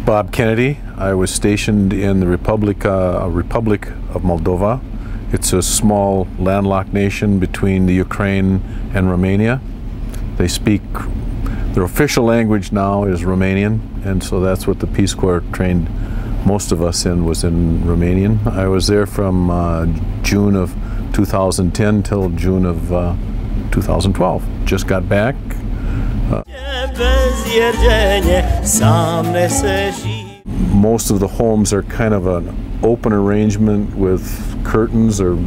Bob Kennedy. I was stationed in the Republic of Moldova. It's a small landlocked nation between the Ukraine and Romania. They speak, their official language now is Romanian, and so that's what the Peace Corps trained most of us in, was in Romanian. I was there from June of 2010 till June of 2012. Just got back. Most of the homes are kind of an open arrangement with curtains or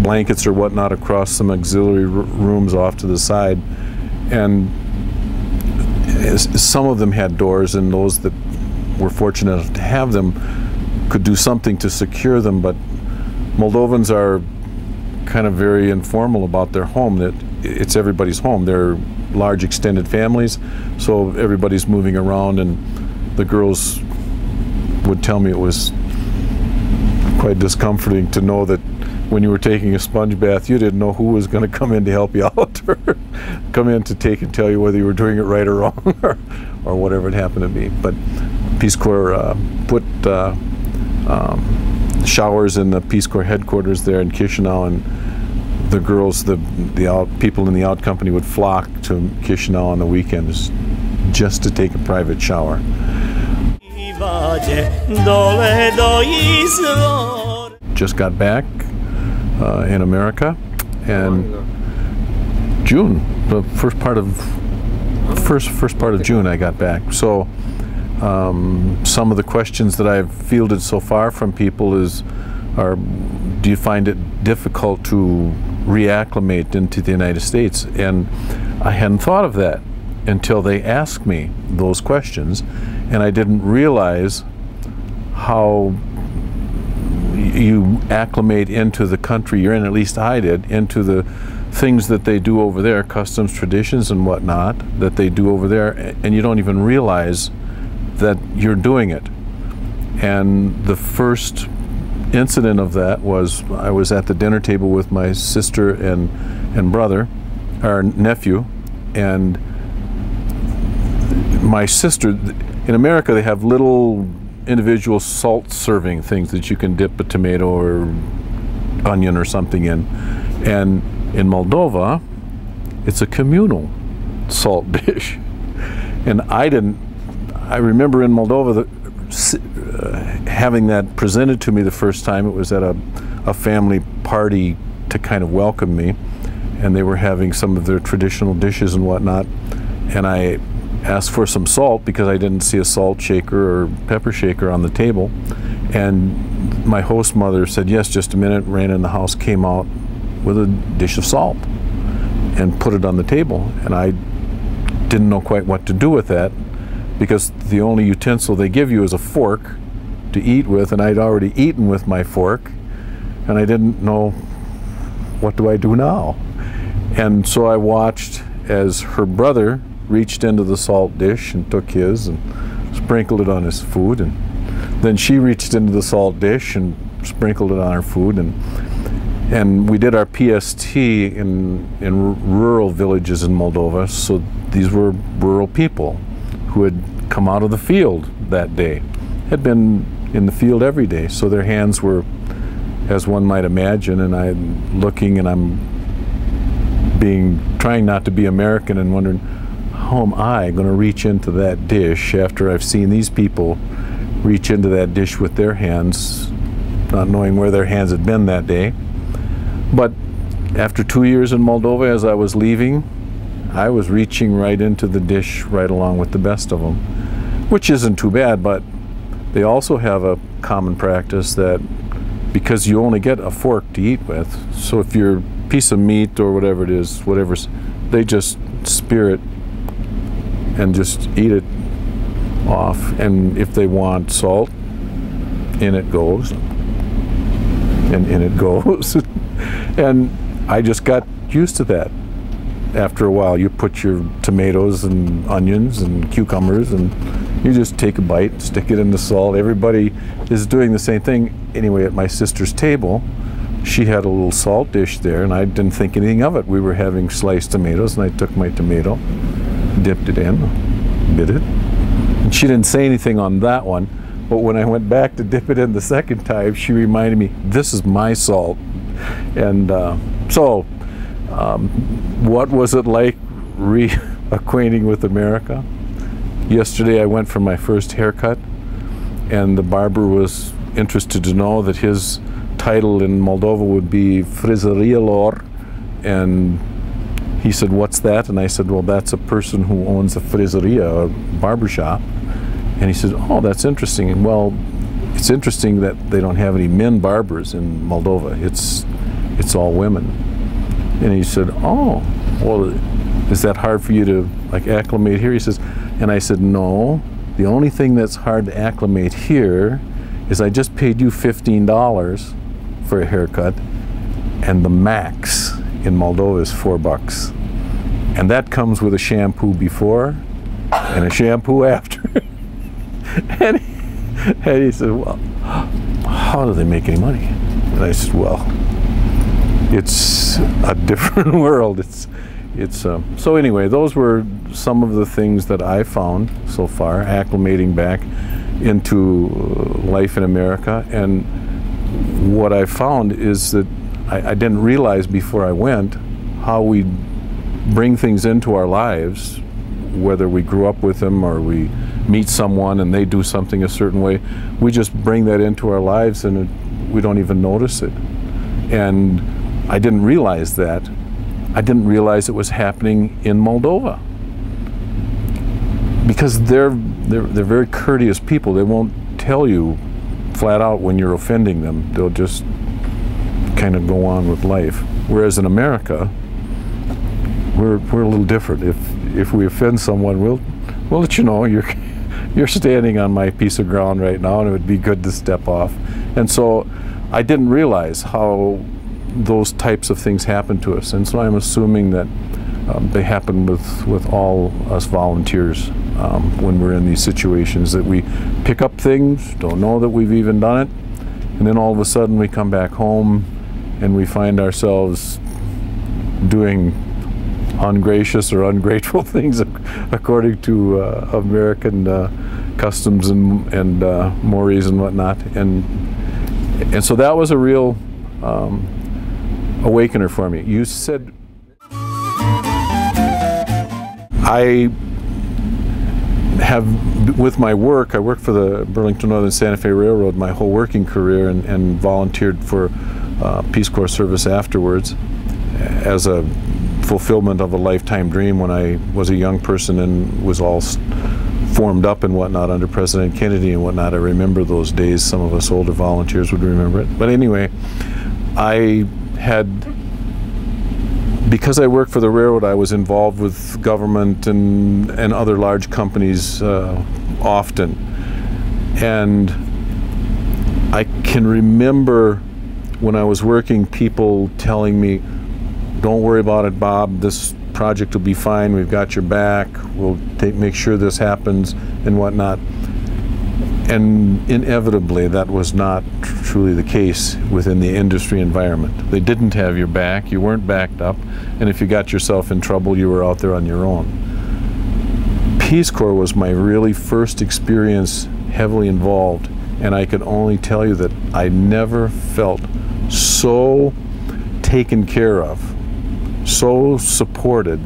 blankets or whatnot across some auxiliary rooms off to the side, and some of them had doors, and those that were fortunate enough to have them could do something to secure them. But Moldovans are kind of very informal about their home, that it's everybody's home. They're large extended families, so everybody's moving around, and the girls would tell me it was quite discomforting to know that when you were taking a sponge bath, you didn't know who was going to come in to help you out or come in to take and tell you whether you were doing it right or wrong or whatever it happened to be. But Peace Corps put showers in the Peace Corps headquarters there in Chisinau, and the girls, the people in the out company would flock to Chisinau on the weekends just to take a private shower. Just got back in America, and June, the first part of June I got back. So some of the questions that I've fielded so far from people are, do you find it difficult to reacclimate into the United States? And I hadn't thought of that until they asked me those questions, and I didn't realize how you acclimate into the country you're in, at least I did, into the things that they do over there, customs, traditions, and whatnot, that they do over there, and you don't even realize that you're doing it. And the first incident of that was, I was at the dinner table with my sister and brother, our nephew, and my sister, in America they have little individual salt serving things that you can dip a tomato or onion or something in, and in Moldova it's a communal salt dish. And I remember in Moldova having that presented to me the first time. It was at a family party to kind of welcome me, and they were having some of their traditional dishes and whatnot, and I asked for some salt because I didn't see a salt shaker or pepper shaker on the table, and my host mother said, yes, just a minute, ran in the house, came out with a dish of salt and put it on the table, and I didn't know quite what to do with that, because the only utensil they give you is a fork to eat with, and I'd already eaten with my fork, and I didn't know, what do I do now? And so I watched as her brother reached into the salt dish and took his and sprinkled it on his food, and then she reached into the salt dish and sprinkled it on her food, and we did our PST in rural villages in Moldova. So these were rural people who had come out of the field that day, had been in the field every day, so their hands were, as one might imagine, and I'm looking and I'm trying not to be American and wondering, how am I going to reach into that dish after I've seen these people reach into that dish with their hands, not knowing where their hands had been that day. But after 2 years in Moldova, as I was leaving, I was reaching right into the dish right along with the best of them, which isn't too bad. But they also have a common practice that, because you only get a fork to eat with, so if your piece of meat or whatever it is, they just spear it and just eat it off, and if they want salt, in it goes, and in it goes. And I just got used to that. After a while, you put your tomatoes and onions and cucumbers, and you just take a bite, stick it in the salt. Everybody is doing the same thing. Anyway, at my sister's table, she had a little salt dish there, and I didn't think anything of it. We were having sliced tomatoes, and I took my tomato, dipped it in, bit it, And she didn't say anything on that one, but when I went back to dip it in the second time, she reminded me, this is my salt. And what was it like reacquainting with America? Yesterday I went for my first haircut, and the barber was interested to know that his title in Moldova would be frizerielor, and he said, what's that? And I said, well, that's a person who owns a frizeria, a barber shop. And he said, oh, that's interesting. And well, it's interesting that they don't have any men barbers in Moldova. It's all women. And he said, oh, well, is that hard for you to like acclimate here? He says, and I said, no, the only thing that's hard to acclimate here is I just paid you $15 for a haircut, and the max in Moldova is $4. And that comes with a shampoo before and a shampoo after. and he said, well, how do they make any money? And I said, well, it's a different world. So anyway, those were some of the things that I found so far, acclimating back into life in America. And what I found is that I didn't realize before I went how we bring things into our lives, whether we grew up with them or we meet someone and they do something a certain way. We just bring that into our lives and we don't even notice it. And I didn't realize that. I didn't realize it was happening in Moldova, because they're very courteous people. They won't tell you flat out when you're offending them. They'll just kind of go on with life. Whereas in America, we're a little different. If we offend someone, we'll let you know you're standing on my piece of ground right now, and it would be good to step off. And so I didn't realize how those types of things happen to us, and so I'm assuming that they happen with all us volunteers when we're in these situations, that we pick up things, don't know that we've even done it, and then all of a sudden we come back home and we find ourselves doing ungracious or ungrateful things according to American customs and mores and whatnot, and so that was a real awakener for me. You said, I have, with my work, I worked for the Burlington Northern Santa Fe Railroad my whole working career, and volunteered for Peace Corps service afterwards as a fulfillment of a lifetime dream when I was a young person and was all formed up and whatnot under President Kennedy and whatnot. I remember those days. Some of us older volunteers would remember it. But anyway, because I worked for the railroad, I was involved with government and other large companies often. And I can remember when I was working, people telling me, don't worry about it, Bob, this project will be fine, we've got your back, we'll make sure this happens and whatnot. And inevitably, that was not truly the case within the industry environment. They didn't have your back, you weren't backed up, and if you got yourself in trouble, you were out there on your own. Peace Corps was my really first experience heavily involved, and I could only tell you that I never felt so taken care of, so supported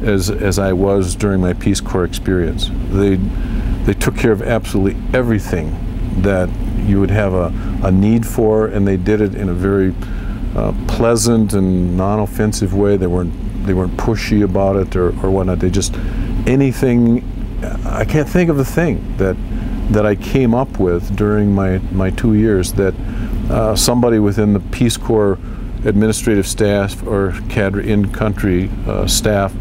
as I was during my Peace Corps experience. They took care of absolutely everything that you would have a need for, and they did it in a very pleasant and non-offensive way. They weren't pushy about it or whatnot. They just, anything, I can't think of a thing that I came up with during my 2 years that somebody within the Peace Corps administrative staff or cadre in-country staff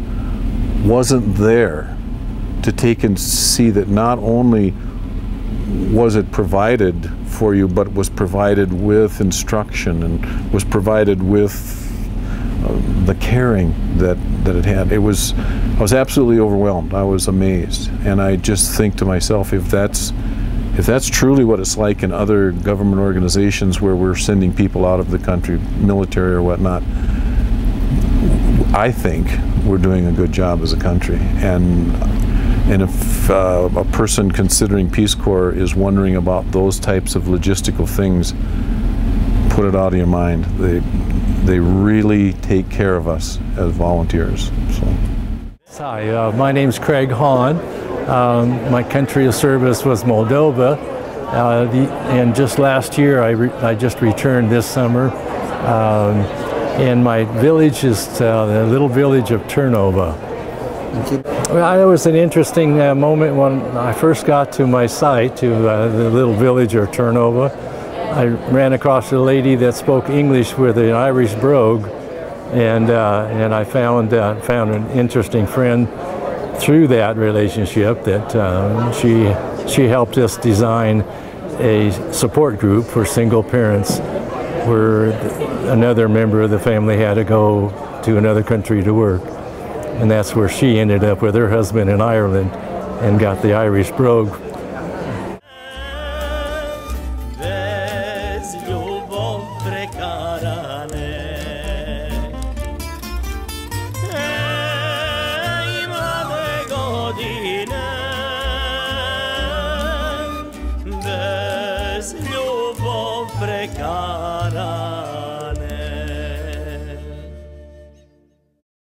wasn't there to take and see that not only was it provided for you, but was provided with instruction and was provided with the caring that it had. I was absolutely overwhelmed. I was amazed, and I just think to myself, if that's truly what it's like in other government organizations where we're sending people out of the country, military or whatnot, I think we're doing a good job as a country. And And if a person considering Peace Corps is wondering about those types of logistical things, put it out of your mind. They really take care of us as volunteers. So. Hi, my name's Craig Hahn. My country of service was Moldova, and just last year I just returned this summer. And my village is the little village of Turnova. Well, it was an interesting moment when I first got to my site, to the little village of Turnova. I ran across a lady that spoke English with an Irish brogue, and I found an interesting friend through that relationship. That she helped us design a support group for single parents, where another member of the family had to go to another country to work. And that's where she ended up with her husband in Ireland and got the Irish brogue